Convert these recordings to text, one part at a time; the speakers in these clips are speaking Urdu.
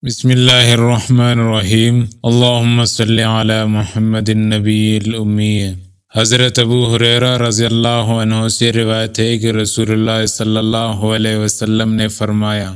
بسم اللہ الرحمن الرحیم، اللہم صلی علی محمد النبی الامی۔ حضرت ابو ہریرہ رضی اللہ عنہ سے روایت ہے کہ رسول اللہ صلی اللہ علیہ وسلم نے فرمایا،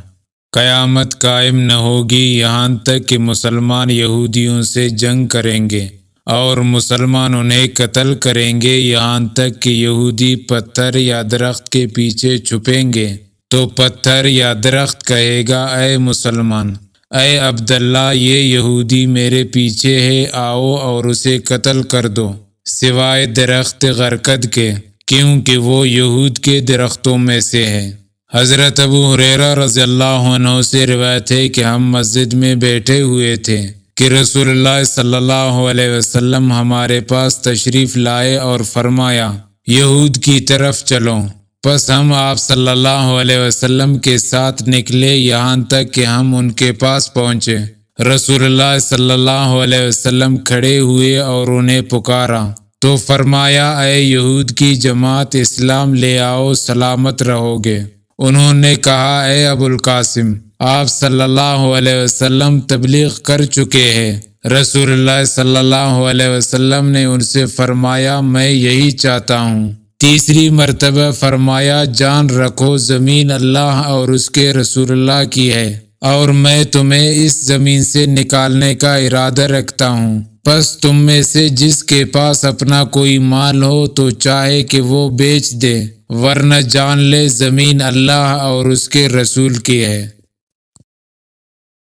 قیامت قائم نہ ہوگی یہاں تک کہ مسلمان یہودیوں سے جنگ کریں گے اور مسلمان انہیں قتل کریں گے، یہاں تک کہ یہودی پتھر یا درخت کے پیچھے چھپیں گے تو پتھر یا درخت کہے گا، اے مسلمان، اے عبداللہ، یہ یہودی میرے پیچھے ہے، آؤ اور اسے قتل کر دو، سوائے درخت غرقد کے، کیونکہ وہ یہود کے درختوں میں سے ہے۔ حضرت ابو ہریرہ رضی اللہ عنہ سے روایت ہے کہ ہم مسجد میں بیٹھے ہوئے تھے کہ رسول اللہ صلی اللہ علیہ وسلم ہمارے پاس تشریف لائے اور فرمایا، یہود کی طرف چلو۔ پس ہم آپ صلی اللہ علیہ وسلم کے ساتھ نکلے یہاں تک کہ ہم ان کے پاس پہنچے۔ رسول اللہ صلی اللہ علیہ وسلم کھڑے ہوئے اور انہیں پکارا تو فرمایا، اے یہود کی جماعت، اسلام لے آؤ، سلامت رہو گے۔ انہوں نے کہا، اے ابو القاسم، آپ صلی اللہ علیہ وسلم تبلیغ کر چکے ہیں۔ رسول اللہ صلی اللہ علیہ وسلم نے ان سے فرمایا، میں یہی چاہتا ہوں۔ تیسری مرتبہ فرمایا، جان رکھو، زمین اللہ اور اس کے رسول اللہ کی ہے، اور میں تمہیں اس زمین سے نکالنے کا ارادہ رکھتا ہوں۔ پس تم میں سے جس کے پاس اپنا کوئی مال ہو تو چاہے کہ وہ بیچ دے، ورنہ جان لے زمین اللہ اور اس کے رسول کی ہے۔